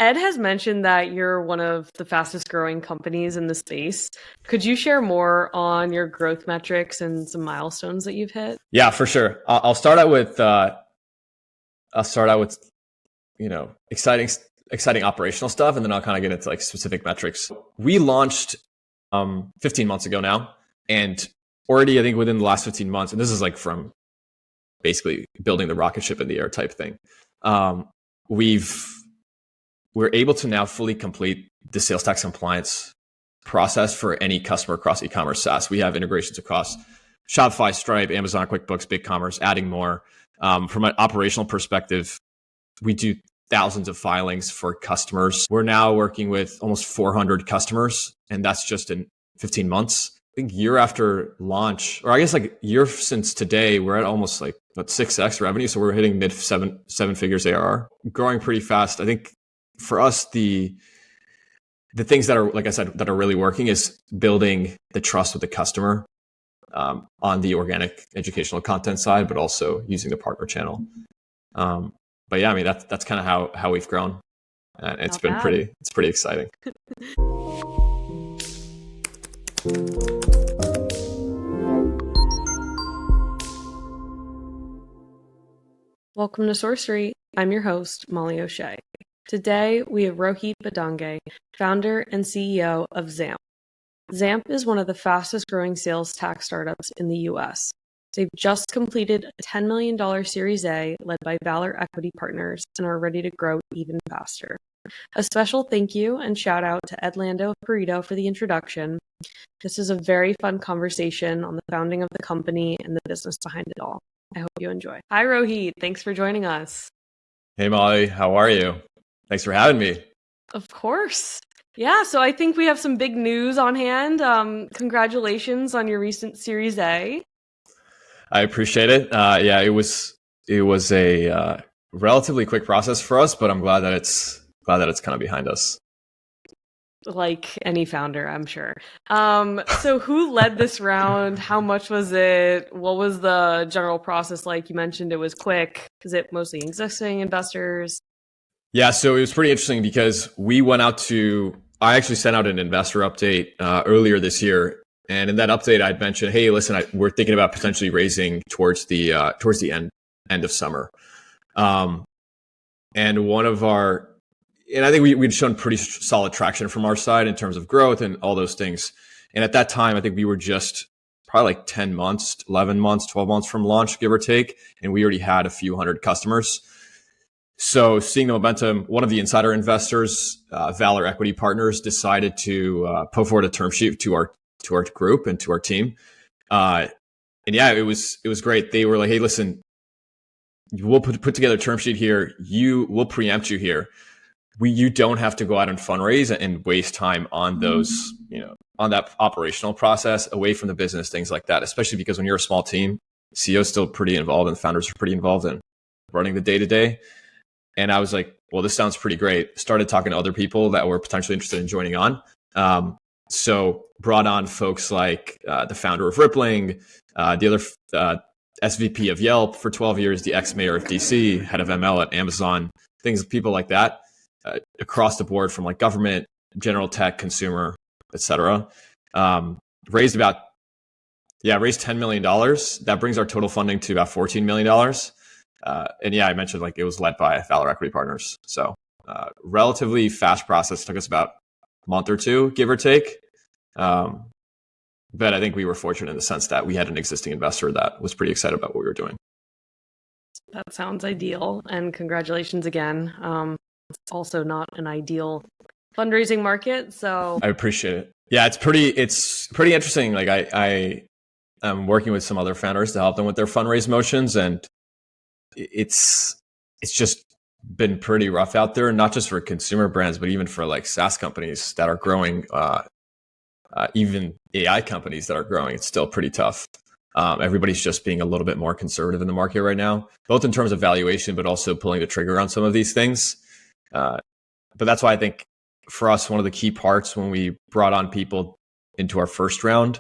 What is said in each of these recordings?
Ed has mentioned that you're one of the fastest growing companies in the space. Could you share more on your growth metrics and some milestones that you've hit? Yeah, for sure. I'll start out with exciting operational stuff, and then I'll kind of get into like specific metrics. We launched 15 months ago now, and already I think within the last 15 months, and this is like from basically building the rocket ship in the air type thing, we're able to now fully complete the sales tax compliance process for any customer across e-commerce SaaS. We have integrations across Shopify, Stripe, Amazon, QuickBooks, BigCommerce, adding more. From an operational perspective, we do thousands of filings for customers. We're now working with almost 400 customers, and that's just in 15 months. I think year after launch, or I guess like year since today, we're at almost like 6x revenue. So we're hitting mid seven figures ARR, growing pretty fast. I think for us, the things that are, like I said, that are really working is building the trust with the customer on the organic educational content side, but also using the partner channel. But yeah, I mean, that's kind of how we've grown. And it's pretty exciting. Welcome to Sorcery. I'm your host, Molly O'Shea. Today, we have Rohit Bhadange, founder and CEO of Zamp. Zamp is one of the fastest growing sales tax startups in the US. They've just completed a $10 million Series A led by Valor Equity Partners and are ready to grow even faster. A special thank you and shout out to Ed Lando Perito for the introduction. This is a very fun conversation on the founding of the company and the business behind it all. I hope you enjoy. Hi, Rohit. Thanks for joining us. Hey, Molly. How are you? Thanks for having me. Of course. Yeah, so I think we have some big news on hand. Congratulations on your recent Series A. I appreciate it. Yeah, it was a relatively quick process for us, but I'm glad that it's kind of behind us. Like any founder, I'm sure. So who led this round? How much was it? What was the general process like? You mentioned it was quick. Is it mostly existing investors? Yeah, so it was pretty interesting because I actually sent out an investor update earlier this year. And in that update, I'd mentioned, hey, listen, we're thinking about potentially raising towards the end of summer. And I think we'd shown pretty solid traction from our side in terms of growth and all those things. And at that time, I think we were just probably like 10 months, 11 months, 12 months from launch, give or take. And we already had a few hundred customers. So seeing the momentum, one of the insider investors, Valor Equity Partners, decided to put forward a term sheet to our group and to our team. And yeah, it was great. They were like, hey, listen, we'll put together a term sheet here. We'll preempt you here. You don't have to go out and fundraise and waste time on those, on that operational process away from the business, things like that, especially because when you're a small team, CEO is still pretty involved and founders are pretty involved in running the day-to-day. And I was like, well, this sounds pretty great. Started talking to other people that were potentially interested in joining on. So brought on folks like the founder of Rippling, the other SVP of Yelp for 12 years, the ex-mayor of DC, head of ML at Amazon, people like that, across the board from like government, general tech, consumer, etc. Raised $10 million. That brings our total funding to about $14 million. And yeah, I mentioned like it was led by Valor Equity Partners. So relatively fast process. Took us about a month or two, give or take. But I think we were fortunate in the sense that we had an existing investor that was pretty excited about what we were doing. That sounds ideal. And congratulations again. It's also not an ideal fundraising market. So I appreciate it. Yeah, it's pretty interesting. Like I am working with some other founders to help them with their fundraise motions, and it's just been pretty rough out there, not just for consumer brands, but even for like SaaS companies that are growing, even AI companies that are growing. It's still pretty tough. Everybody's just being a little bit more conservative in the market right now, both in terms of valuation, but also pulling the trigger on some of these things. But that's why I think for us, one of the key parts when we brought on people into our first round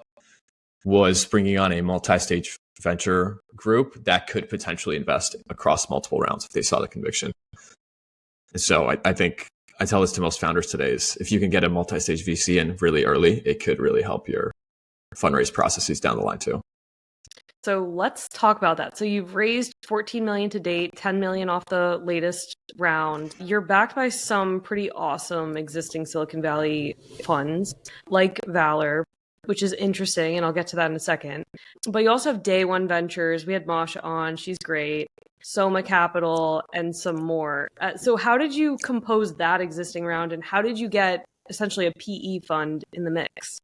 was bringing on a multi-stage venture group that could potentially invest across multiple rounds if they saw the conviction. So I think I tell this to most founders today is if you can get a multi-stage VC in really early, it could really help your fundraise processes down the line too. So let's talk about that. So you've raised 14 million to date, 10 million off the latest round. You're backed by some pretty awesome existing Silicon Valley funds like Valor, which is interesting, and I'll get to that in a second. But you also have Day One Ventures. We had Masha on. She's great. Soma Capital and some more. So how did you compose that existing round, and how did you get essentially a PE fund in the mix?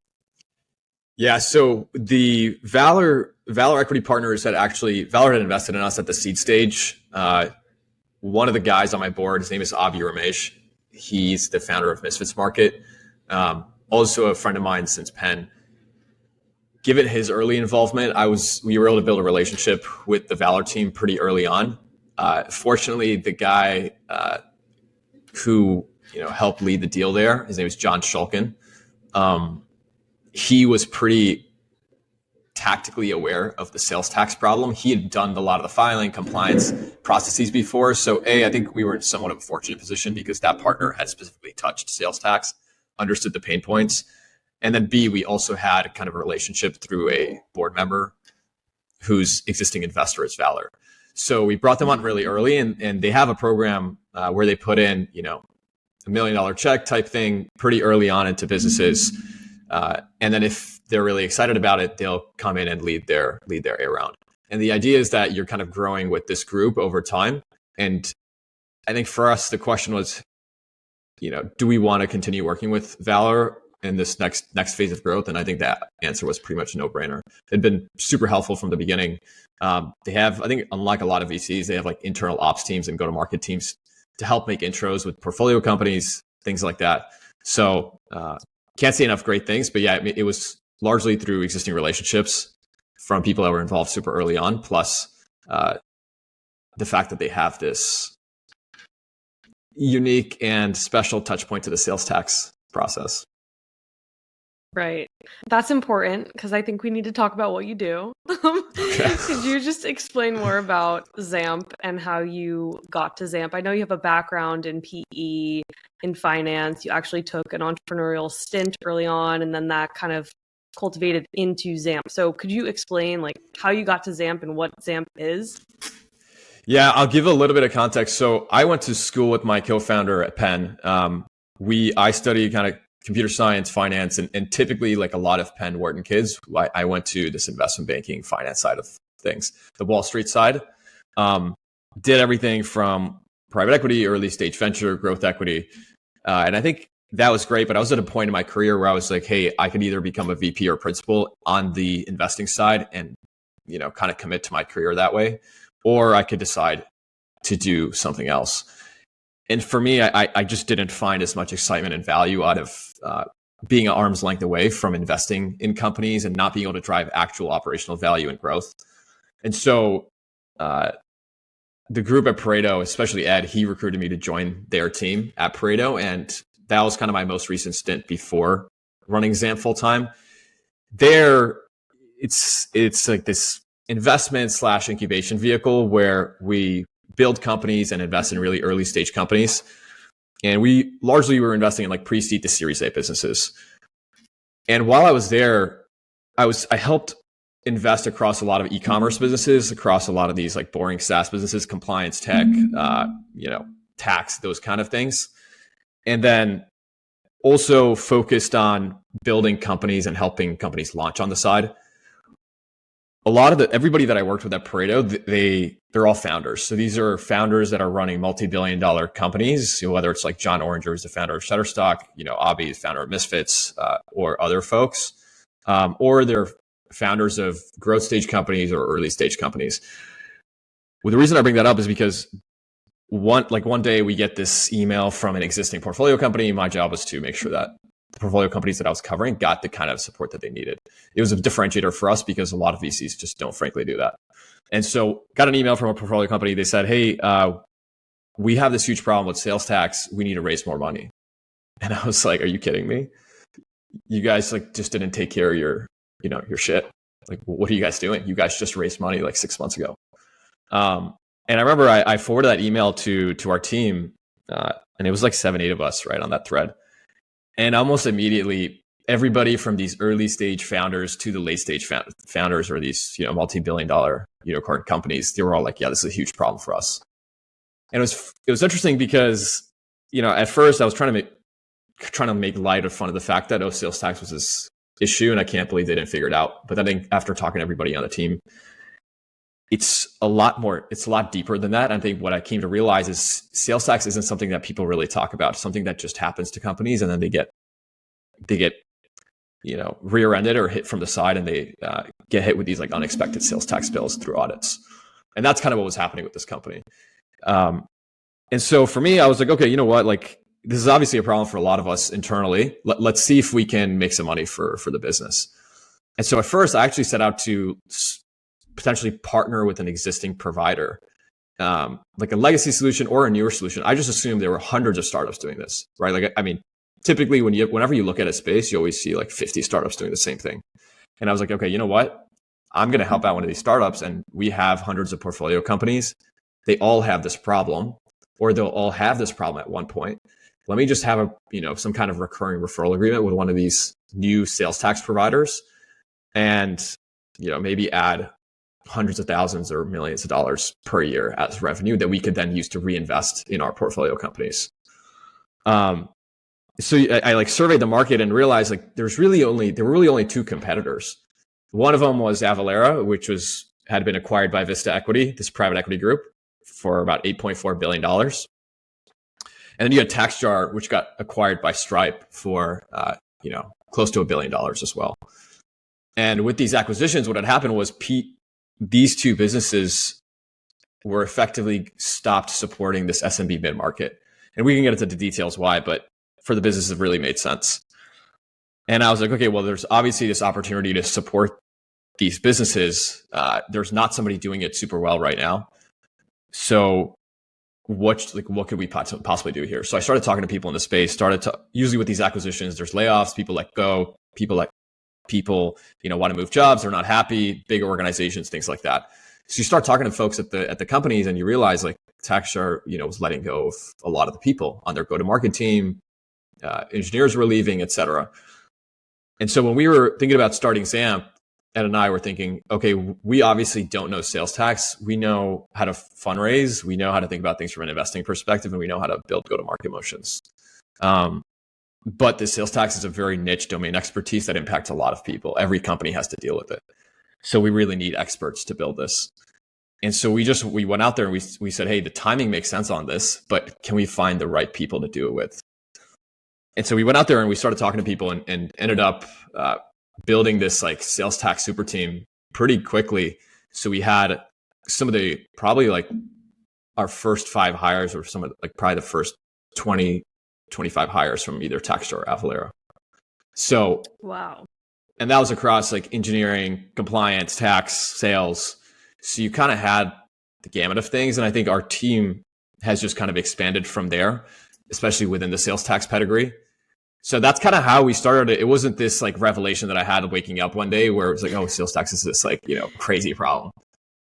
Yeah, so the Valor Equity Partners Valor had invested in us at the seed stage. One of the guys on my board, his name is Avi Ramesh. He's the founder of Misfits Market. Also a friend of mine since Penn. Given his early involvement, we were able to build a relationship with the Valor team pretty early on. Fortunately, the guy who helped lead the deal there, his name is John Shulkin. He was pretty tactically aware of the sales tax problem. He had done a lot of the filing compliance processes before. So I think we were in somewhat of a fortunate position because that partner had specifically touched sales tax, understood the pain points. And then B, we also had kind of a relationship through a board member whose existing investor is Valor. So we brought them on really early and they have a program where they put in, $1 million check type thing pretty early on into businesses. And then if they're really excited about it, they'll come in and lead their A round. And the idea is that you're kind of growing with this group over time. And I think for us, the question was, do we want to continue working with Valor in this next phase of growth? And I think that answer was pretty much a no-brainer. They'd been super helpful from the beginning. They have, I think, unlike a lot of VCs, they have like internal ops teams and go-to-market teams to help make intros with portfolio companies, things like that. So can't say enough great things, but yeah, it was largely through existing relationships from people that were involved super early on, plus the fact that they have this unique and special touch point to the sales tax process. Right. That's important because I think we need to talk about what you do. Could you just explain more about Zamp and how you got to Zamp? I know you have a background in PE, in finance. You actually took an entrepreneurial stint early on, and then that kind of cultivated into Zamp. So could you explain like how you got to Zamp and what Zamp is? Yeah, I'll give a little bit of context. So I went to school with my co-founder at Penn. I studied kind of computer science, finance, and typically like a lot of Penn Wharton kids, I went to this investment banking finance side of things, the Wall Street side. Did everything from private equity, early stage venture, growth equity. And I think that was great, but I was at a point in my career where I was like, hey, I could either become a VP or principal on the investing side and, kind of commit to my career that way, or I could decide to do something else. And for me, I just didn't find as much excitement and value out of being an arm's length away from investing in companies and not being able to drive actual operational value and growth. And so the group at Pareto, especially Ed, he recruited me to join their team at Pareto. And that was kind of my most recent stint before running Zamp full time. There, it's like this investment / incubation vehicle where we build companies and invest in really early stage companies. And we largely were investing in like pre-seed to Series A businesses. And while I was there, I helped invest across a lot of e-commerce businesses, across a lot of these like boring SaaS businesses, compliance tech, tax, those kind of things. And then also focused on building companies and helping companies launch on the side. A lot of everybody that I worked with at Pareto, they're all founders. So these are founders that are running multi-billion-dollar companies, whether it's like John Oringer is the founder of Shutterstock, Avi is founder of Misfits, or other folks, or they're founders of growth stage companies or early stage companies. Well, the reason I bring that up is because one day we get this email from an existing portfolio company. My job was to make sure that the portfolio companies that I was covering got the kind of support that they needed. It was a differentiator for us because a lot of VCs just don't frankly do that. And so got an email from a portfolio company. They said, hey, we have this huge problem with sales tax. We need to raise more money. And I was like, are you kidding me? You guys like just didn't take care of your shit. Like, what are you guys doing? You guys just raised money like 6 months ago. And I remember I forwarded that email to our team And it was like 7, 8 of us, right, on that thread. And almost immediately, everybody from these early stage founders to the late stage founders or these, multi-billion dollar unicorn companies, they were all like, yeah, this is a huge problem for us. And it was interesting because, at first I was trying to make light of fun of the fact that sales tax was this issue, and I can't believe they didn't figure it out. But I think after talking to everybody on the team, it's a lot deeper than that. I think what I came to realize is sales tax isn't something that people really talk about. It's something that just happens to companies, and then they get rear-ended or hit from the side, and they get hit with these like unexpected sales tax bills through audits. And that's kind of what was happening with this company. And so for me, I was like, okay, you know what? Like, this is obviously a problem for a lot of us internally. Let's see if we can make some money for the business. And so at first, I actually set out to potentially partner with an existing provider, like a legacy solution or a newer solution. I just assumed there were hundreds of startups doing this, right? Like, I mean, typically whenever you look at a space, you always see like 50 startups doing the same thing. And I was like, okay, you know what? I'm going to help out one of these startups, and we have hundreds of portfolio companies. They all have this problem, or they'll all have this problem at one point. Let me just have some kind of recurring referral agreement with one of these new sales tax providers, and maybe add hundreds of thousands or millions of dollars per year as revenue that we could then use to reinvest in our portfolio companies. So I like surveyed the market and realized like there were really only two competitors. One of them was Avalara, which had been acquired by Vista Equity, this private equity group, for about $8.4 billion. And then you had TaxJar, which got acquired by Stripe for close to $1 billion as well. And with these acquisitions, what had happened was these two businesses were effectively stopped supporting this SMB mid-market. And we can get into the details why, but for the business, it really made sense. And I was like, okay, well, there's obviously this opportunity to support these businesses. There's not somebody doing it super well right now. So what could we possibly do here? So I started talking to people in the space, usually with these acquisitions, there's layoffs, people let go, people want to move jobs, they're not happy, big organizations, things like that. So you start talking to folks at the companies, and you realize like TaxJar, was letting go of a lot of the people on their go-to-market team, engineers were leaving, et cetera. And so when we were thinking about starting Zamp, Ed and I were thinking, okay, we obviously don't know sales tax. We know how to fundraise. We know how to think about things from an investing perspective, and we know how to build go-to-market motions. But the sales tax is a very niche domain expertise that impacts a lot of people. Every company has to deal with it. So we really need experts to build this. And so we went out there and we said, hey, the timing makes sense on this, but can we find the right people to do it with? And so we went out there and we started talking to people and ended up building this like sales tax super team pretty quickly. So we had some of probably like our first 5 hires, or some of like probably the first 20, 25 hires from either TaxJar or Avalara. So wow. And that was across like engineering, compliance, tax, sales. So you kind of had the gamut of things. And I think our team has just kind of expanded from there, especially within the sales tax pedigree. So that's kind of how we started it. It wasn't this like revelation that I had waking up one day where it was like, oh, sales tax is this like, crazy problem.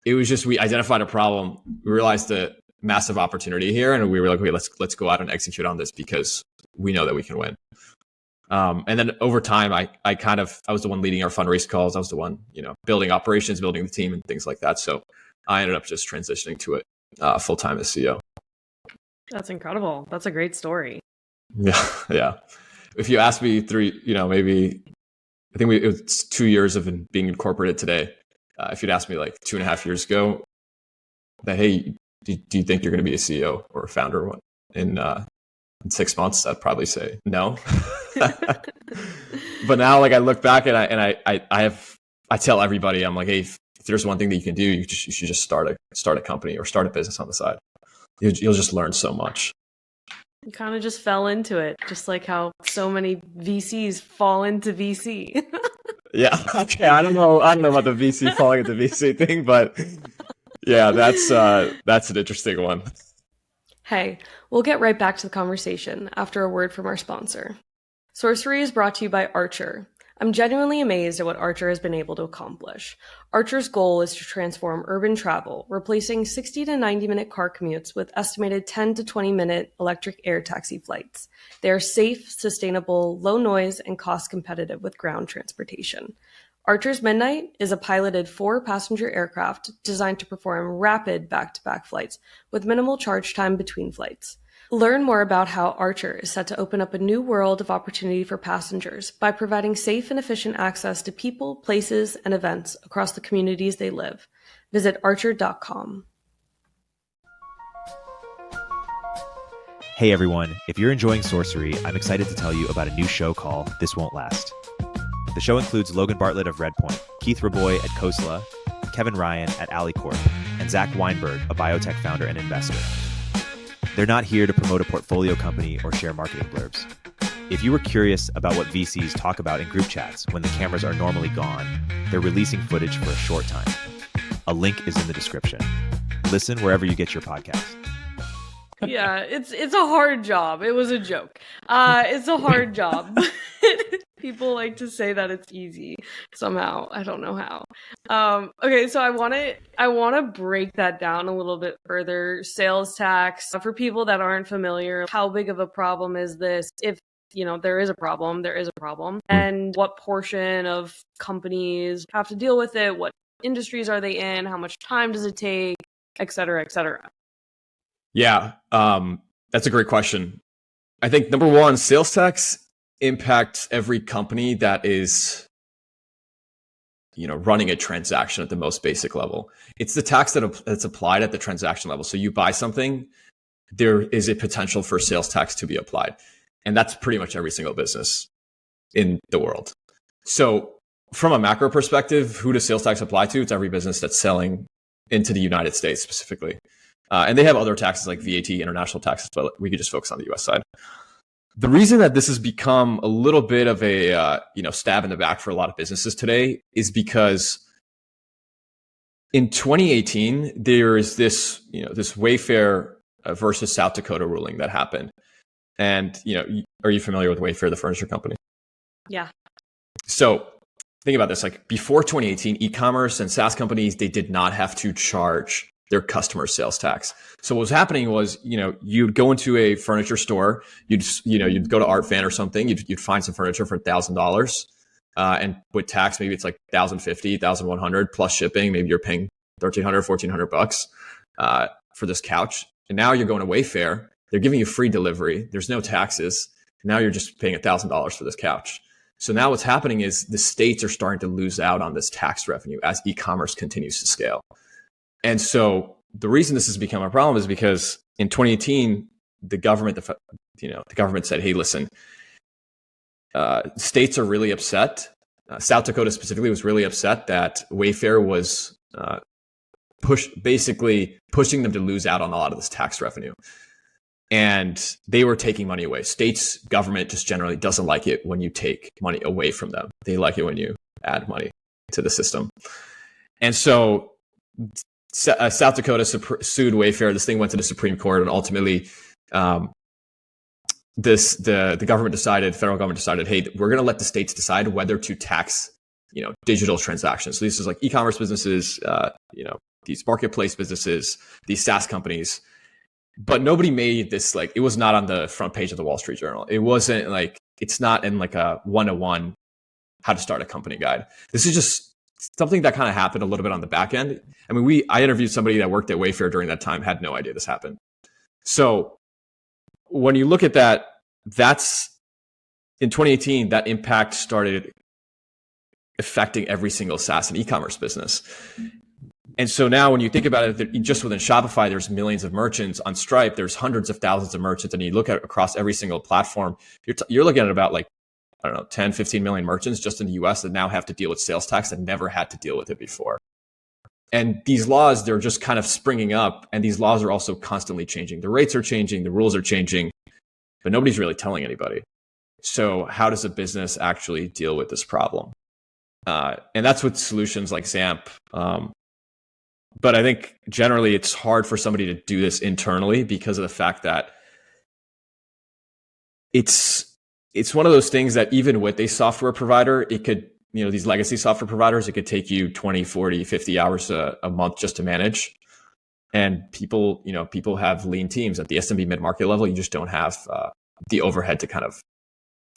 It was just, we identified a problem. We realized the massive opportunity here. And we were like, okay, let's go out and execute on this because we know that we can win. And then over time, I was the one leading our fundraise calls. I was the one, building operations, building the team and things like that. So I ended up just transitioning to it full-time as CEO. That's incredible. That's a great story. Yeah. Yeah. If you ask me maybe, I think it was 2 years of being incorporated today. If you'd asked me like 2.5 years ago that, hey, do you think you're going to be a CEO or a founder in 6 months? I'd probably say no. But now, like I look back and I tell everybody, I'm like, hey, if there's one thing that you can do, you should just start a company or start a business on the side. You'll just learn so much. You kind of just fell into it, just like how so many VCs fall into VC. Yeah. Okay. I don't know about the VC falling into VC thing, but yeah, that's an interesting one. Hey, we'll get right back to the conversation after a word from our sponsor. Sorcery is brought to you by Archer, I'm genuinely amazed at what Archer has been able to accomplish. Archer's goal is to transform urban travel, replacing 60 to 90-minute car commutes with estimated 10 to 20-minute electric air taxi flights. They are safe, sustainable, low noise, and cost competitive with ground transportation. Archer's Midnight is a piloted 4-passenger aircraft designed to perform rapid back-to-back flights with minimal charge time between flights. Learn more about how Archer is set to open up a new world of opportunity for passengers by providing safe and efficient access to people, places, and events across the communities they live. Visit archer.com. Hey everyone, if you're enjoying Sorcery, I'm excited to tell you about a new show called This Won't Last. The show includes Logan Bartlett of Redpoint, Keith Raboy at Khosla, Kevin Ryan at Alicorp, and Zach Weinberg, a biotech founder and investor. They're not here to promote a portfolio company or share marketing blurbs. If you were curious about what VCs talk about in group chats when the cameras are normally gone, they're releasing footage for a short time. A link is in the description. Listen wherever you get your podcast. Yeah, it's a hard job. It was a joke. It's a hard job. People like to say that it's easy somehow. I don't know how. Okay, so I want to break that down a little bit further. Sales tax, for people that aren't familiar, how big of a problem is this? If there is a problem, there is a problem. And what portion of companies have to deal with it? What industries are they in? How much time does it take? Et cetera, et cetera. Yeah, that's a great question. I think number one, sales tax impacts every company that is, running a transaction at the most basic level. It's the tax that's applied at the transaction level. So you buy something, there is a potential for sales tax to be applied. And that's pretty much every single business in the world. So from a macro perspective, who does sales tax apply to? It's every business that's selling into the United States specifically. And they have other taxes like VAT, international taxes, but we could just focus on the US side. The reason that this has become a little bit of a stab in the back for a lot of businesses today is because in 2018 there is this Wayfair versus South Dakota ruling that happened. And are you familiar with Wayfair, the furniture company? Yeah. So think about this: like before 2018, e-commerce and SaaS companies, they did not have to charge their customer sales tax. So what was happening was, you'd go into a furniture store, you'd go to Art Fan or something, you'd find some furniture for $1,000, and with tax, maybe it's like $1,050, $1,100 plus shipping. Maybe you're paying $1,300, $1,400 for this couch. And now you're going to Wayfair. They're giving you free delivery. There's no taxes. Now you're just paying $1,000 for this couch. So now what's happening is the states are starting to lose out on this tax revenue as e-commerce continues to scale. And so the reason this has become a problem is because in 2018, the government said, hey, listen, states are really upset. South Dakota specifically was really upset that Wayfair was basically pushing them to lose out on a lot of this tax revenue. And they were taking money away. States government just generally doesn't like it when you take money away from them. They like it when you add money to the system. And so South Dakota sued Wayfair. This thing went to the Supreme Court, and ultimately, the federal government decided, hey, we're going to let the states decide whether to tax, digital transactions. So this is like e-commerce businesses, these marketplace businesses, these SaaS companies. But nobody made this it was not on the front page of the Wall Street Journal. It wasn't it's not in a 101 how to start a company guide. This is just something that kind of happened a little bit on the back end. I mean, I interviewed somebody that worked at Wayfair during that time, had no idea this happened. So when you look at that, that's in 2018, that impact started affecting every single SaaS and e-commerce business. And so now when you think about it, just within Shopify, there's millions of merchants. On Stripe, there's hundreds of thousands of merchants. And you look at across every single platform, you're looking at about 10, 15 million merchants just in the US that now have to deal with sales tax that never had to deal with it before. And these laws, they're just kind of springing up, and these laws are also constantly changing. The rates are changing, the rules are changing, but nobody's really telling anybody. So how does a business actually deal with this problem? And that's with solutions like Zamp. But I think generally it's hard for somebody to do this internally because of the fact that it's it's one of those things that even with a software provider, it could, these legacy software providers, it could take you 20, 40, 50 hours a month just to manage. And people have lean teams at the SMB mid-market level. You just don't have the overhead to kind of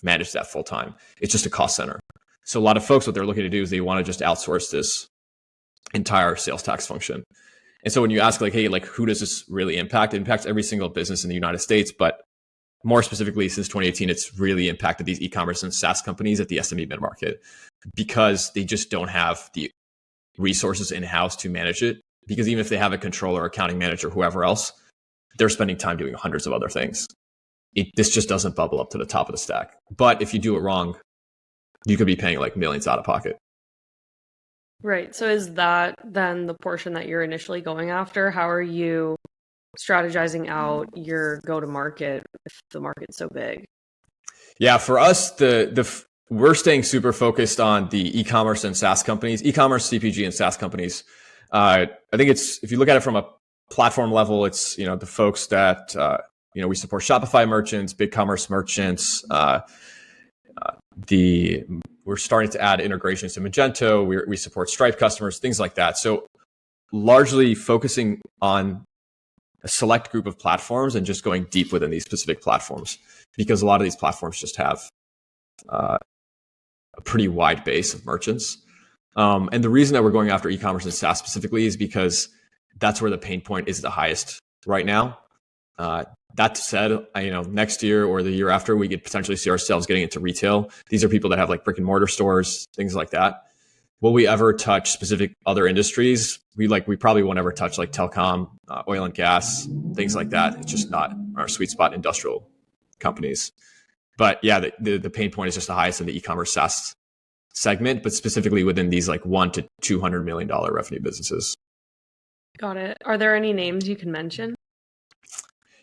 manage that full time. It's just a cost center. So a lot of folks, what they're looking to do is they want to just outsource this entire sales tax function. And so when you ask hey, who does this really impact? It impacts every single business in the United States, but more specifically, since 2018, it's really impacted these e-commerce and SaaS companies at the SMB mid-market because they just don't have the resources in-house to manage it. Because even if they have a controller, accounting manager, whoever else, they're spending time doing hundreds of other things. This just doesn't bubble up to the top of the stack. But if you do it wrong, you could be paying millions out of pocket. Right. So is that then the portion that you're initially going after? How are you strategizing out your go-to-market if the market's so big? Yeah, for us, we're staying super focused on the e-commerce and SaaS companies, e-commerce, CPG, and SaaS companies. I think if you look at it from a platform level, it's the folks that we support Shopify merchants, BigCommerce merchants. We're starting to add integrations to Magento. We support Stripe customers, things like that. So largely focusing on a select group of platforms and just going deep within these specific platforms, because a lot of these platforms just have a pretty wide base of merchants. And the reason that we're going after e-commerce and SaaS specifically is because that's where the pain point is the highest right now. That said, next year or the year after, we could potentially see ourselves getting into retail. These are people that have brick and mortar stores, things like that. Will we ever touch specific other industries? We probably won't ever touch telecom, oil and gas, things like that. It's just not our sweet spot, industrial companies. But yeah, the pain point is just the highest in the e-commerce SaaS segment, but specifically within these $1 to $200 million revenue businesses. Got it. Are there any names you can mention?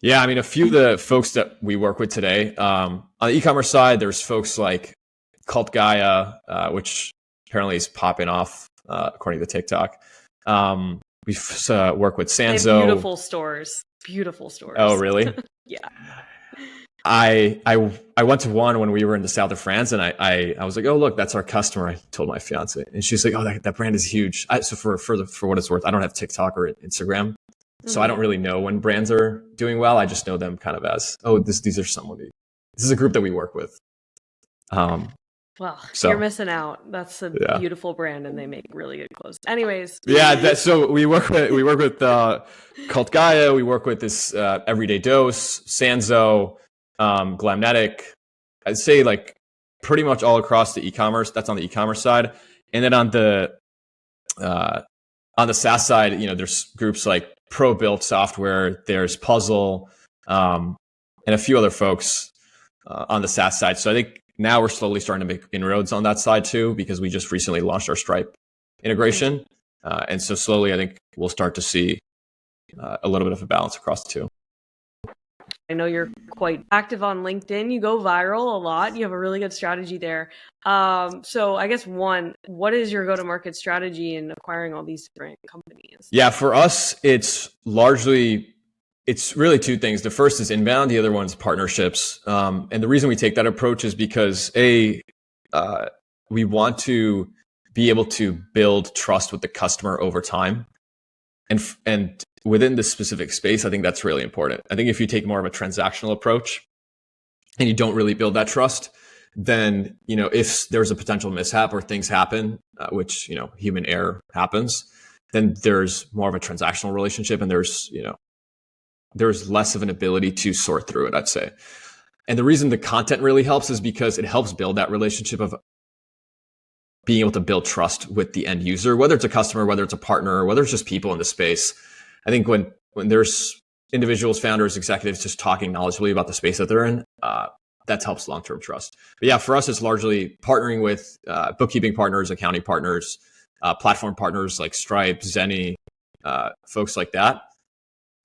Yeah, a few of the folks that we work with today, on the e-commerce side, there's folks like Cult Gaia, which apparently is popping off, according to TikTok. We work with Sanzo. They have beautiful stores. Beautiful stores. Oh, really? Yeah. I went to one when we were in the south of France, and I was like, oh, look, that's our customer. I told my fiance, and she's like, oh, that brand is huge. So for what it's worth, I don't have TikTok or Instagram. So I don't really know when brands are doing well. I just know them kind of as, these are somebody. This is a group that we work with. Well, you're missing out. That's a beautiful brand, and they make really good clothes. Anyways. Yeah, so we work with Cult Gaia. We work with this Everyday Dose, Sanzo, Glamnetic. I'd say pretty much all across the e-commerce. That's on the e-commerce side, and then on the SaaS side, there's groups like Pro Built Software, there's Puzzle, and a few other folks on the SaaS side. So I think now we're slowly starting to make inroads on that side too, because we just recently launched our Stripe integration. And so slowly I think we'll start to see a little bit of a balance across the two. I know you're quite active on LinkedIn. You go viral a lot. You have a really good strategy there. So I guess what is your go-to-market strategy in acquiring all these different companies? Yeah, for us, it's really two things. The first is inbound. The other one is partnerships. And the reason we take that approach is because we want to be able to build trust with the customer over time. And within this specific space, I think that's really important. I think if you take more of a transactional approach and you don't really build that trust, then, if there's a potential mishap or things happen, which, human error happens, then there's more of a transactional relationship and there's less of an ability to sort through it, I'd say. And the reason the content really helps is because it helps build that relationship of being able to build trust with the end user, whether it's a customer, whether it's a partner, whether it's just people in the space. I think when there's individuals, founders, executives just talking knowledgeably about the space that they're in, that helps long-term trust. But yeah, for us, it's largely partnering with bookkeeping partners, accounting partners, platform partners like Stripe, Zenny, folks like that.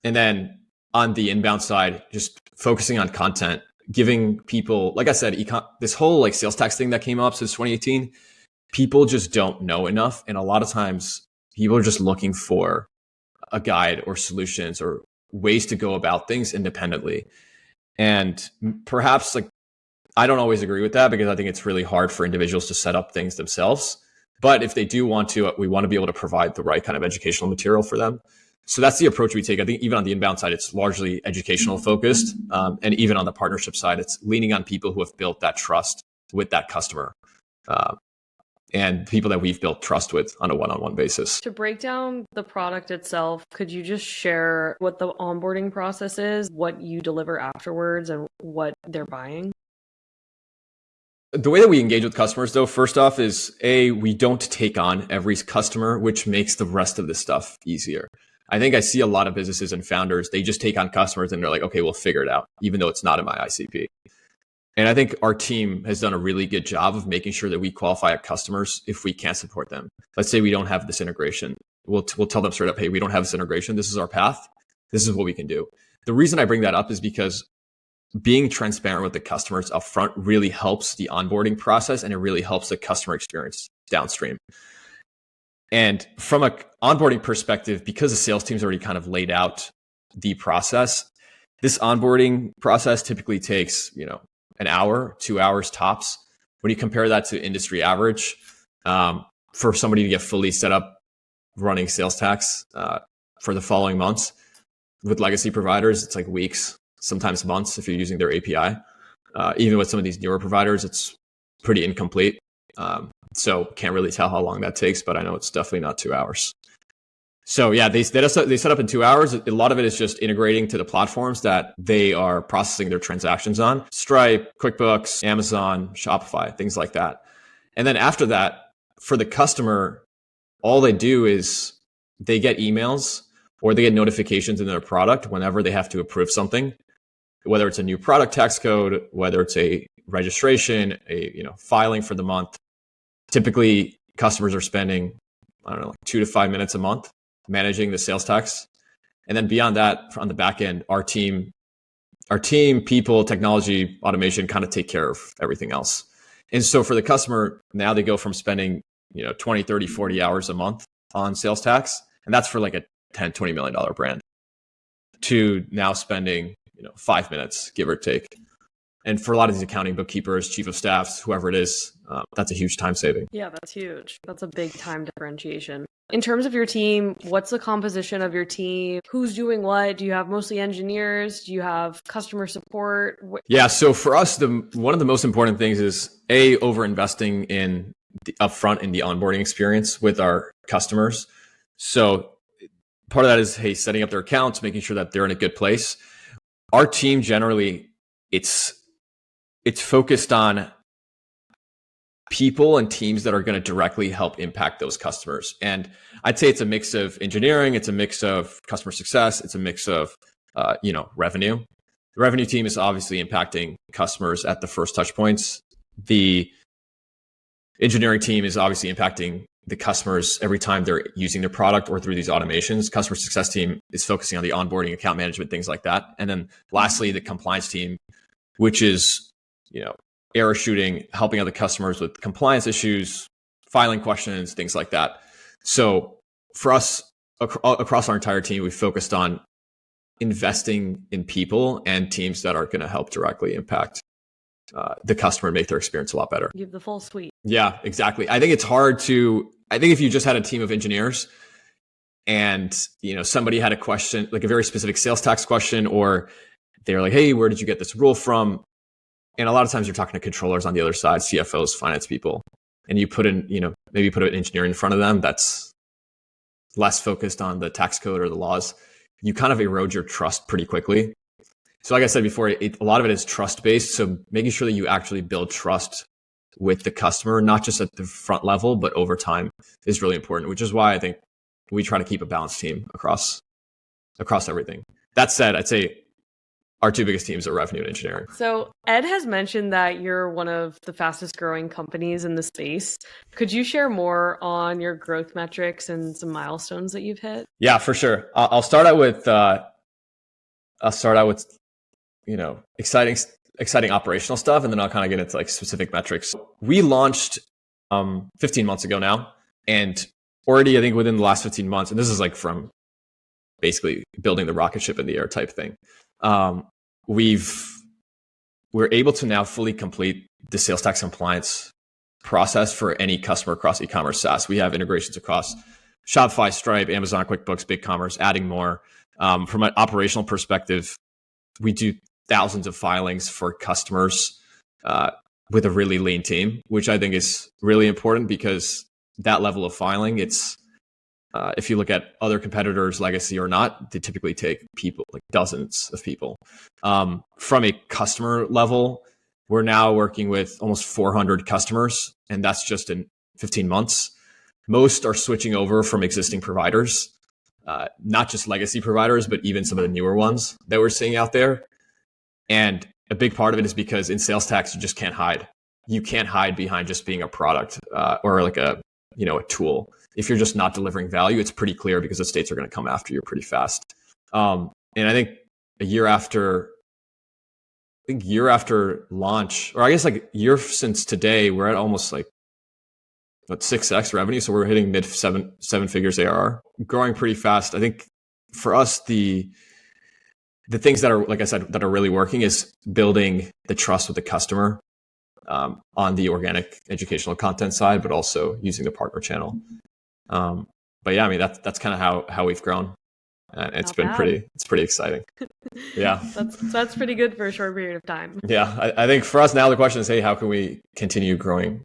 And then on the inbound side, just focusing on content, giving people, like I said, this whole sales tax thing that came up since 2018, people just don't know enough. And a lot of times people are just looking for a guide or solutions or ways to go about things independently. And perhaps I don't always agree with that because I think it's really hard for individuals to set up things themselves. But if they do want to, we want to be able to provide the right kind of educational material for them. So that's the approach we take. I think even on the inbound side, it's largely educational focused. And even on the partnership side, it's leaning on people who have built that trust with that customer. And people that we've built trust with on a one-on-one basis. To break down the product itself, could you just share what the onboarding process is, what you deliver afterwards, and what they're buying? The way that we engage with customers, though, first off is we don't take on every customer, which makes the rest of this stuff easier. I think I see a lot of businesses and founders, they just take on customers and they're like, okay, we'll figure it out, even though it's not in my ICP. And I think our team has done a really good job of making sure that we qualify our customers if we can't support them. Let's say we don't have this integration. We'll tell them straight up, hey, we don't have this integration. This is our path. This is what we can do. The reason I bring that up is because being transparent with the customers upfront really helps the onboarding process, and it really helps the customer experience downstream. And from an onboarding perspective, because the sales team's already kind of laid out the process, this onboarding process typically takes, an hour, 2 hours tops. When you compare that to industry average, for somebody to get fully set up running sales tax for the following months with legacy providers, it's like weeks, sometimes months if you're using their API. Even with some of these newer providers, it's pretty incomplete. So can't really tell how long that takes, but I know it's definitely not 2 hours. So yeah, they set up in 2 hours. A lot of it is just integrating to the platforms that they are processing their transactions on. Stripe, QuickBooks, Amazon, Shopify, things like that. And then after that, for the customer, all they do is they get emails or they get notifications in their product whenever they have to approve something, whether it's a new product tax code, whether it's a registration, filing for the month. Typically, customers are spending, 2 to 5 minutes a month managing the sales tax. And then beyond that, on the back end, our team, people, technology, automation kind of take care of everything else. And so for the customer, now they go from spending, 20, 30, 40 hours a month on sales tax, and that's for like a $10, $20 million brand, to now spending, 5 minutes, give or take. And for a lot of these accounting bookkeepers, chief of staffs, whoever it is, that's a huge time saving. Yeah, that's huge. That's a big time differentiation. In terms of your team, what's the composition of your team? Who's doing what? Do you have mostly engineers? Do you have customer support? Yeah, so for us, one of the most important things is over investing in the upfront in the onboarding experience with our customers. So part of that is, setting up their accounts, making sure that they're in a good place. Our team generally, it's focused on people and teams that are going to directly help impact those customers. And I'd say it's a mix of engineering, it's a mix of customer success, it's a mix of, revenue. The revenue team is obviously impacting customers at the first touch points. The engineering team is obviously impacting the customers every time they're using their product or through these automations. Customer success team is focusing on the onboarding, account management, things like that. And then lastly, the compliance team, which is, error shooting, helping other customers with compliance issues, filing questions, things like that. So for us, across our entire team, we focused on investing in people and teams that are going to help directly impact the customer and make their experience a lot better. Give the full suite. Yeah, exactly. I think it's hard I think if you just had a team of engineers and, somebody had a question, like a very specific sales tax question, or they're like, hey, where did you get this rule from? And a lot of times you're talking to controllers on the other side, CFOs, finance people, and you put in, maybe put an engineer in front of them that's less focused on the tax code or the laws. You kind of erode your trust pretty quickly. So like I said before, a lot of it is trust-based. So making sure that you actually build trust with the customer, not just at the front level, but over time is really important, which is why I think we try to keep a balanced team across everything. That said, I'd say our two biggest teams are revenue and engineering. So Ed has mentioned that you're one of the fastest growing companies in the space. Could you share more on your growth metrics and some milestones that you've hit? Yeah, for sure. I'll start out with exciting operational stuff, and then I'll kind of get into like specific metrics. We launched 15 months ago now, and already I think within the last 15 months, and this is like from basically building the rocket ship in the air type thing. We've we're able to now fully complete the sales tax compliance process for any customer across e-commerce SaaS. We have integrations across Shopify, Stripe, Amazon, QuickBooks, BigCommerce, adding more. From an operational perspective, we do thousands of filings for customers with a really lean team, which I think is really important because that level of filing, it's if you look at other competitors, legacy or not, they typically take people, like dozens of people. From a customer level, we're now working with almost 400 customers, and that's just in 15 months. Most are switching over from existing providers, not just legacy providers, but even some of the newer ones that we're seeing out there. And a big part of it is because in sales tax, you just can't hide. You can't hide behind just being a product or like a tool. If you're just not delivering value, it's pretty clear because the states are going to come after you pretty fast. And I think a year after launch, or I guess like a year since today, we're at almost like 6x revenue. So we're hitting mid seven figures ARR, growing pretty fast. I think for us, the things that are, like I said, that are really working is building the trust with the customer on the organic educational content side, but also using the partner channel. But yeah, I mean, that's kind of how we've grown. And it's pretty exciting. Yeah. that's pretty good for a short period of time. Yeah. I think for us now, the question is, hey, how can we continue growing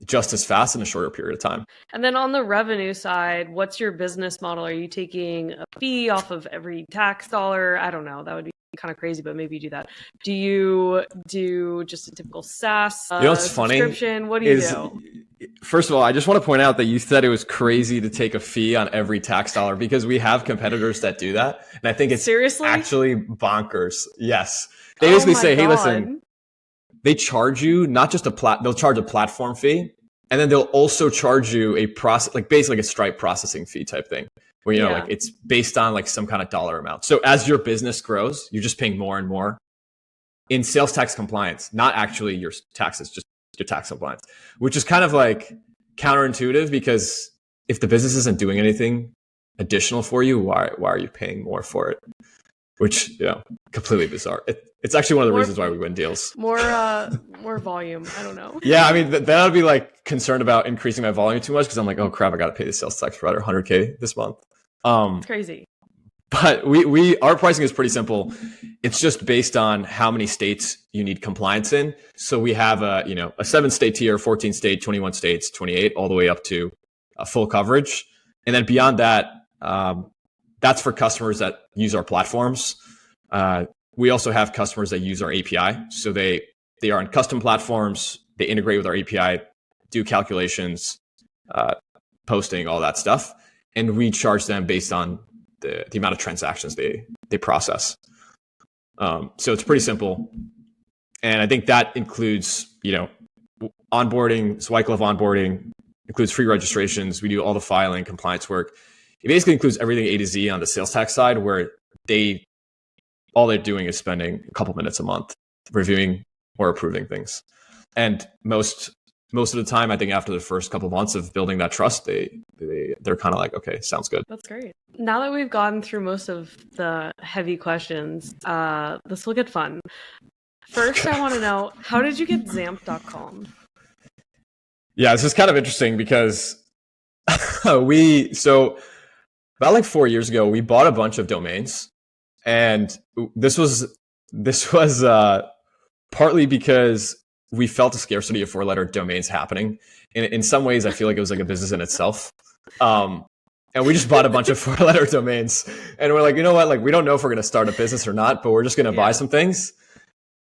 just as fast in a shorter period of time? And then on the revenue side, what's your business model? Are you taking a fee off of every tax dollar? I don't know. That would be kind of crazy, but maybe you do that. Do you do just a typical SaaS what's subscription? Funny what do you do? First of all, I just want to point out that you said it was crazy to take a fee on every tax dollar because we have competitors that do that. And I think it's actually bonkers. Yes. They basically say, hey, listen, they charge you not just they'll charge a platform fee, and then they'll also charge you a basically a Stripe processing fee type thing, where like it's based on like some kind of dollar amount. So as your business grows, you're just paying more and more in sales tax compliance, not actually your taxes, just your tax compliance, which is kind of like counterintuitive because if the business isn't doing anything additional for you, why are you paying more for it? Which, completely bizarre. It's actually one of the reasons why we win deals. More volume. I don't know. Yeah, I mean, then I'd be like concerned about increasing my volume too much because I'm like, oh crap, I got to pay the sales tax provider $100K this month. It's crazy. But our pricing is pretty simple. It's just based on how many states you need compliance in. So we have a 7-state tier, 14 state, 21 states, 28, all the way up to full coverage. And then beyond that, that's for customers that use our platforms. We also have customers that use our API. So they are on custom platforms. They integrate with our API, do calculations, posting, all that stuff. And we charge them based on the amount of transactions they process. So it's pretty simple. And I think that includes, onboarding, white glove onboarding, includes free registrations. We do all the filing, compliance work. It basically includes everything A to Z on the sales tax side, where all they're doing is spending a couple minutes a month reviewing or approving things. And most of the time, I think after the first couple of months of building that trust, they're kind of like, okay, sounds good. That's great. Now that we've gotten through most of the heavy questions, this will get fun. First, I want to know, how did you get Zamp.com? Yeah, this is kind of interesting because about like 4 years ago, we bought a bunch of domains, and this was partly because we felt a scarcity of 4-letter domains happening. In some ways, I feel like it was like a business in itself. And we just bought a bunch of 4-letter domains, and we're like, you know what? Like, we don't know if we're going to start a business or not, but we're just going to buy some things.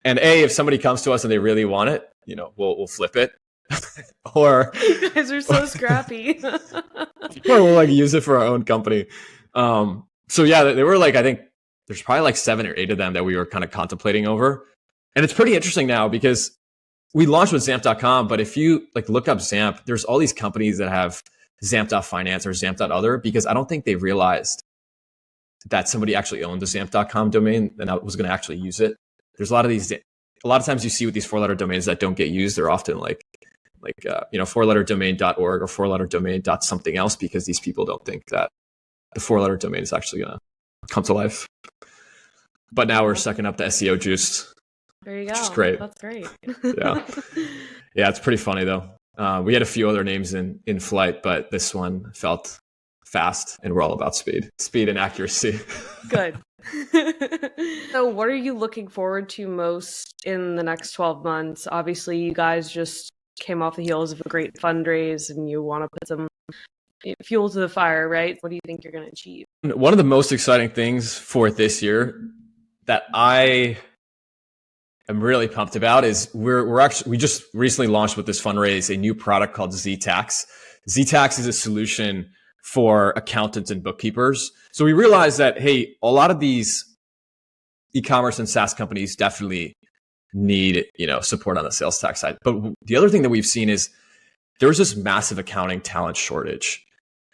And if somebody comes to us and they really want it, we'll flip it. Or you guys are so scrappy. Or we'll like use it for our own company. So yeah, they were like, I think there's probably like 7 or 8 of them that we were kind of contemplating over. And it's pretty interesting now because we launched with Zamp.com, but if you like look up Zamp, there's all these companies that have Zamp.finance or Zamp.other, because I don't think they realized that somebody actually owned the Zamp.com domain and was going to actually use it. There's a lot of times you see with these 4-letter domains that don't get used, they're often like 4-letter domain.org or 4-letter domain something else, because these people don't think that the 4-letter domain is actually going to come to life. But now we're sucking up the SEO juice. There you go. Which is great. That's great. Yeah. Yeah, it's pretty funny though. We had a few other names in flight, but this one felt fast, and we're all about speed and accuracy. Good. So what are you looking forward to most in the next 12 months? Obviously, you guys just came off the heels of a great fundraise and you want to put some fuel to the fire, right? What do you think you're going to achieve? One of the most exciting things for this year that I am really pumped about is we just recently launched with this fundraise a new product called Z-Tax. Z-Tax is a solution for accountants and bookkeepers. So we realized that, hey, a lot of these e-commerce and SaaS companies definitely need, support on the sales tax side. But the other thing that we've seen is there's this massive accounting talent shortage,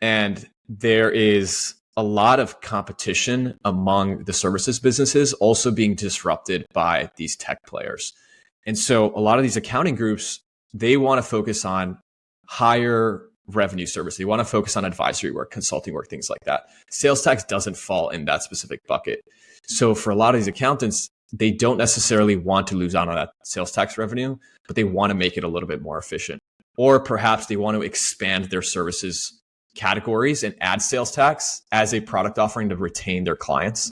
and there is a lot of competition among the services businesses also being disrupted by these tech players. And so a lot of these accounting groups, they want to focus on higher revenue service. They want to focus on advisory work, consulting work, things like that. Sales tax doesn't fall in that specific bucket. So for a lot of these accountants, they don't necessarily want to lose out on that sales tax revenue, but they want to make it a little bit more efficient. Or perhaps they want to expand their services categories and add sales tax as a product offering to retain their clients.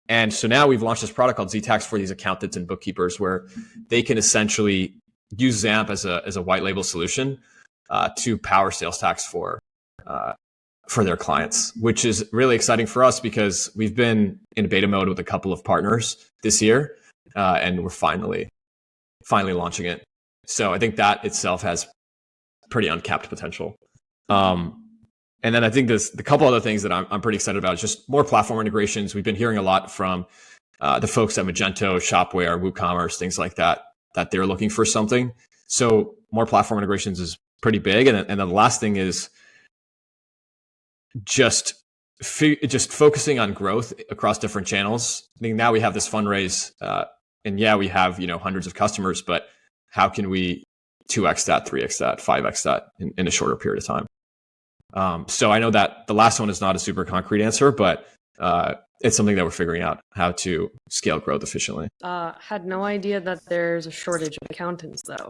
And so now we've launched this product called Z-Tax for these accountants and bookkeepers, where they can essentially use Zamp as a white label solution to power sales tax for their clients, which is really exciting for us because we've been in beta mode with a couple of partners this year, and we're finally launching it. So I think that itself has pretty uncapped potential. And then I think the couple other things that I'm pretty excited about is just more platform integrations. We've been hearing a lot from the folks at Magento, Shopware, WooCommerce, things like that they're looking for something. So more platform integrations is pretty big. And then the last thing is just focusing on growth across different channels. I think now we have this fundraise, and yeah, we have hundreds of customers, but how can we 2x that, 3x that, 5x that in a shorter period of time? So I know that the last one is not a super concrete answer, but it's something that we're figuring out how to scale growth efficiently. Had no idea that there's a shortage of accountants, though.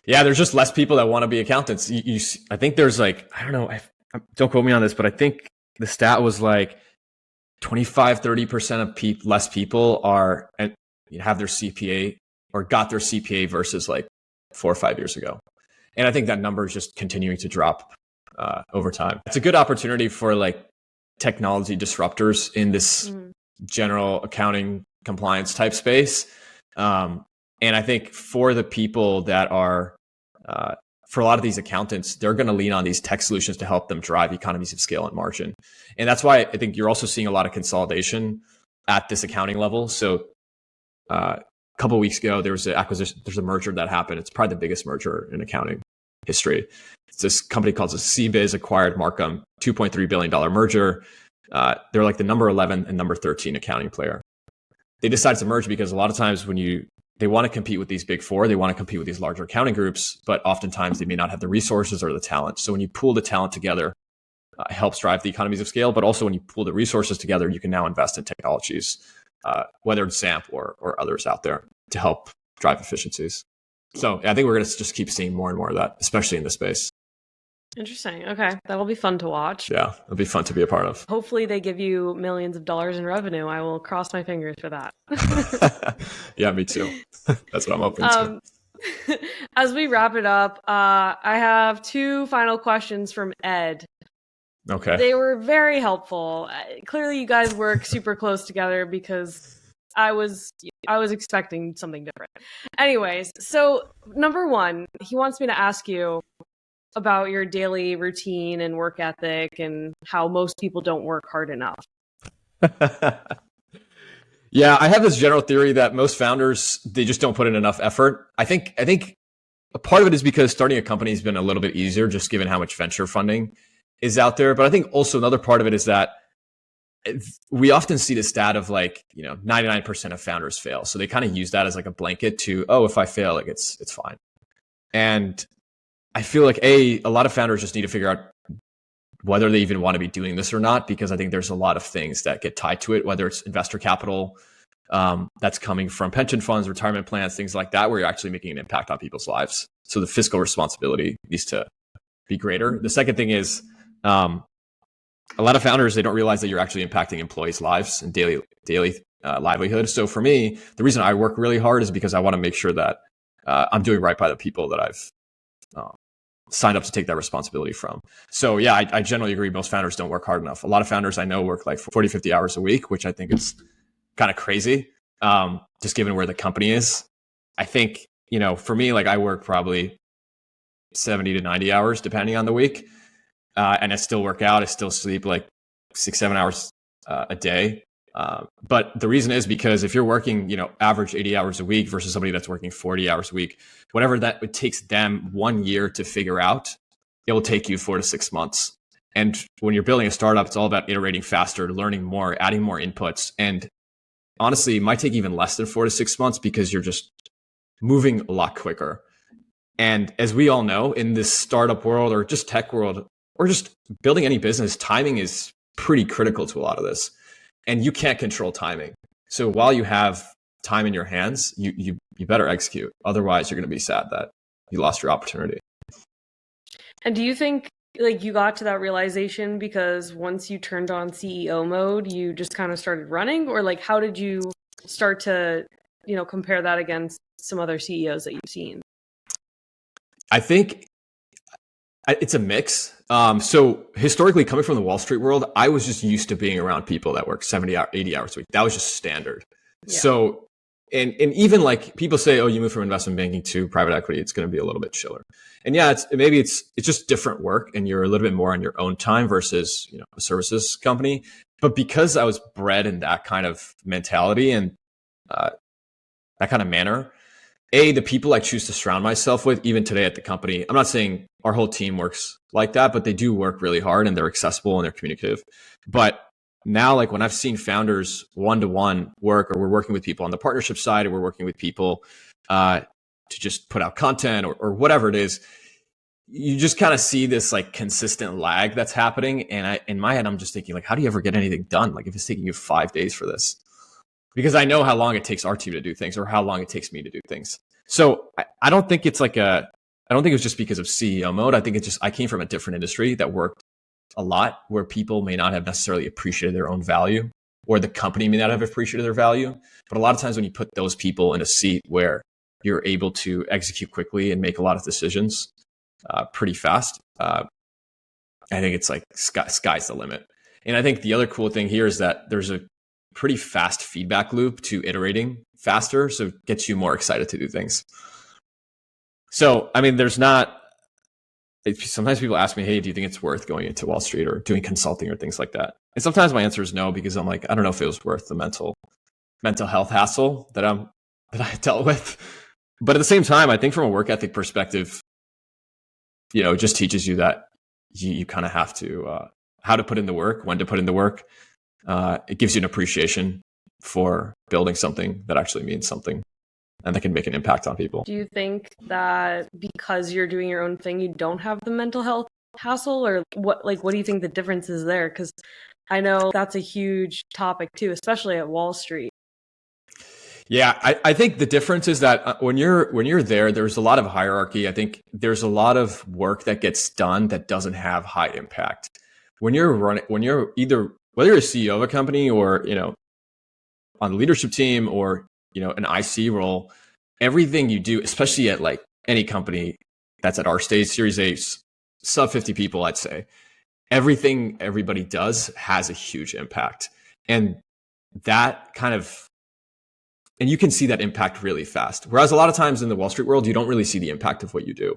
Yeah, there's just less people that want to be accountants. I think there's I don't know, don't quote me on this, but I think the stat was 25-30% of less people have their CPA or got their CPA versus 4 or 5 years ago. And I think that number is just continuing to drop over time. It's a good opportunity for technology disruptors in this general accounting compliance type space. And I think for the people that are, for a lot of these accountants, they're going to lean on these tech solutions to help them drive economies of scale and margin. And that's why I think you're also seeing a lot of consolidation at this accounting level. So a couple of weeks ago, there's a merger that happened. It's probably the biggest merger in accounting history. It's this company called CBiz acquired Markham, $2.3 billion merger. They're the number 11 and number 13 accounting player. They decided to merge because a lot of times they want to compete with these big four, they want to compete with these larger accounting groups, but oftentimes they may not have the resources or the talent. So when you pool the talent together, it helps drive the economies of scale. But also when you pool the resources together, you can now invest in technologies, whether it's Zamp or others out there, to help drive efficiencies. So I think we're going to just keep seeing more and more of that, especially in this space. Interesting. Okay. That'll be fun to watch. Yeah, it'll be fun to be a part of. Hopefully they give you millions of dollars in revenue. I will cross my fingers for that. Yeah, me too. That's what I'm hoping to. As we wrap it up, I have 2 final questions from Ed. Okay. They were very helpful. Clearly you guys work super close together because I was expecting something different. Anyways, so number 1, he wants me to ask you about your daily routine and work ethic and how most people don't work hard enough. Yeah, I have this general theory that most founders, they just don't put in enough effort. I think a part of it is because starting a company has been a little bit easier, just given how much venture funding is out there. But I think also another part of it is that we often see the stat of 99% of founders fail. So they kind of use that as a blanket to, if I fail, it's fine. And I feel like a lot of founders just need to figure out whether they even want to be doing this or not, because I think there's a lot of things that get tied to it, whether it's investor capital, that's coming from pension funds, retirement plans, things like that, where you're actually making an impact on people's lives. So the fiscal responsibility needs to be greater. The second thing is a lot of founders, they don't realize that you're actually impacting employees' lives and daily livelihood. So for me, the reason I work really hard is because I want to make sure that I'm doing right by the people that I've signed up to take that responsibility from. So yeah, I generally agree. Most founders don't work hard enough. A lot of founders I know work like 40, 50 hours a week, which I think is kind of crazy, just given where the company is. I think, for me, like I work probably 70 to 90 hours, depending on the week. And I still work out. I still sleep like 6-7 hours a day. But the reason is because if you're working, average 80 hours a week versus somebody that's working 40 hours a week, whatever that it takes them 1 year to figure out, it will take you 4 to 6 months. And when you're building a startup, it's all about iterating faster, learning more, adding more inputs. And honestly, it might take even less than 4 to 6 months because you're just moving a lot quicker. And as we all know, in this startup world or just tech world, or just building any business, timing is pretty critical to a lot of this. And you can't control timing. So while you have time in your hands, you better execute. Otherwise, you're going to be sad that you lost your opportunity. And do you think like you got to that realization because once you turned on CEO mode, you just kind of started running? Or like, how did you start to, compare that against some other CEOs that you've seen? I think it's a mix. So historically, coming from the Wall Street world, I was just used to being around people that work 70, 80 hours a week. That was just standard. Yeah. So, and even like people say, oh, you move from investment banking to private equity, it's going to be a little bit chiller. And yeah, it's just different work and you're a little bit more on your own time versus, a services company. But because I was bred in that kind of mentality and that kind of manner, the people I choose to surround myself with, even today at the company, I'm not saying our whole team works like that, but they do work really hard and they're accessible and they're communicative. But now, like when I've seen founders one-to-one work, or we're working with people on the partnership side, or we're working with people to just put out content or whatever it is, you just kind of see this like consistent lag that's happening. And in my head, I'm just thinking like, how do you ever get anything done? Like if it's taking you 5 days for this, because I know how long it takes our team to do things or how long it takes me to do things. So I don't think it's like I don't think it was just because of CEO mode. I think it's just, I came from a different industry that worked a lot where people may not have necessarily appreciated their own value, or the company may not have appreciated their value. But a lot of times when you put those people in a seat where you're able to execute quickly and make a lot of decisions pretty fast, I think it's like sky's the limit. And I think the other cool thing here is that there's a pretty fast feedback loop to iterating faster. So it gets you more excited to do things. So, I mean, sometimes people ask me, hey, do you think it's worth going into Wall Street or doing consulting or things like that? And sometimes my answer is no, because I'm like, I don't know if it was worth the mental health hassle that I dealt with. But at the same time, I think from a work ethic perspective, it just teaches you that you kind of have to, how to put in the work, when to put in the work. It gives you an appreciation for building something that actually means something and that can make an impact on people. Do you think that because you're doing your own thing, you don't have the mental health hassle, or what do you think the difference is there? Because I know that's a huge topic too, especially at Wall Street. Yeah, I think the difference is that when you're there, there's a lot of hierarchy. I think there's a lot of work that gets done that doesn't have high impact. When you're whether you're a CEO of a company or, on the leadership team or, an IC role, everything you do, especially at like any company that's at our stage, Series A, sub 50 people, I'd say, everything everybody does has a huge impact. And and you can see that impact really fast. Whereas a lot of times in the Wall Street world, you don't really see the impact of what you do.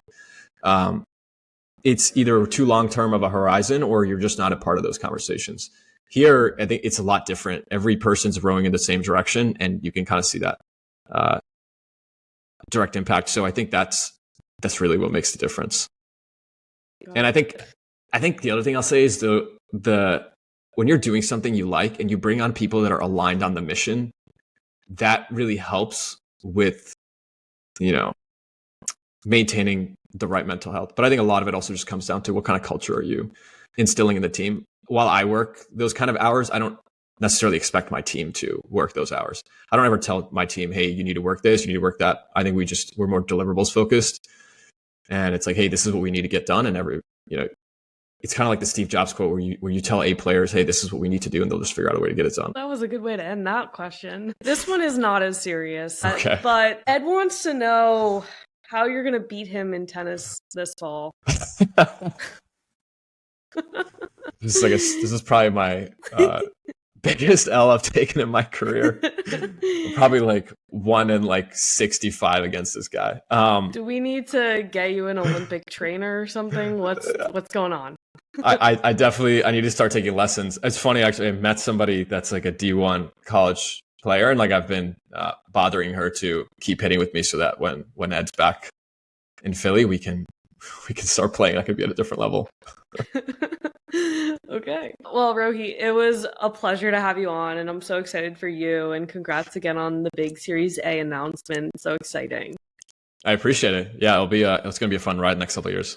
It's either too long-term of a horizon or you're just not a part of those conversations. Here, I think it's a lot different. Every person's rowing in the same direction, and you can kind of see that direct impact. So I think that's really what makes the difference. And I think the other thing I'll say is the when you're doing something you like and you bring on people that are aligned on the mission, that really helps with, maintaining the right mental health. But I think a lot of it also just comes down to what kind of culture are you instilling in the team. While I work those kind of hours, I don't necessarily expect my team to work those hours. I don't ever tell my team, hey, you need to work this, you need to work that. I think we're more deliverables focused. And it's like, hey, this is what we need to get done. And it's kind of like the Steve Jobs quote where you tell A players, hey, this is what we need to do, and they'll just figure out a way to get it done. That was a good way to end that question. This one is not as serious. Okay. But Ed wants to know how you're going to beat him in tennis this fall. This is probably my biggest L I've taken in my career. Probably like 1 in 65 against this guy. Do we need to get you an Olympic trainer or something? What's going on? I definitely need to start taking lessons. It's funny, actually. I met somebody that's like a D1 college player, and like I've been bothering her to keep hitting with me so that when Ed's back in Philly, we can start playing. I could be at a different level. Okay. Well, Rohit, it was a pleasure to have you on, and I'm so excited for you, and congrats again on the big Series A announcement. So exciting. I appreciate it. Yeah, it's going to be a fun ride the next couple of years.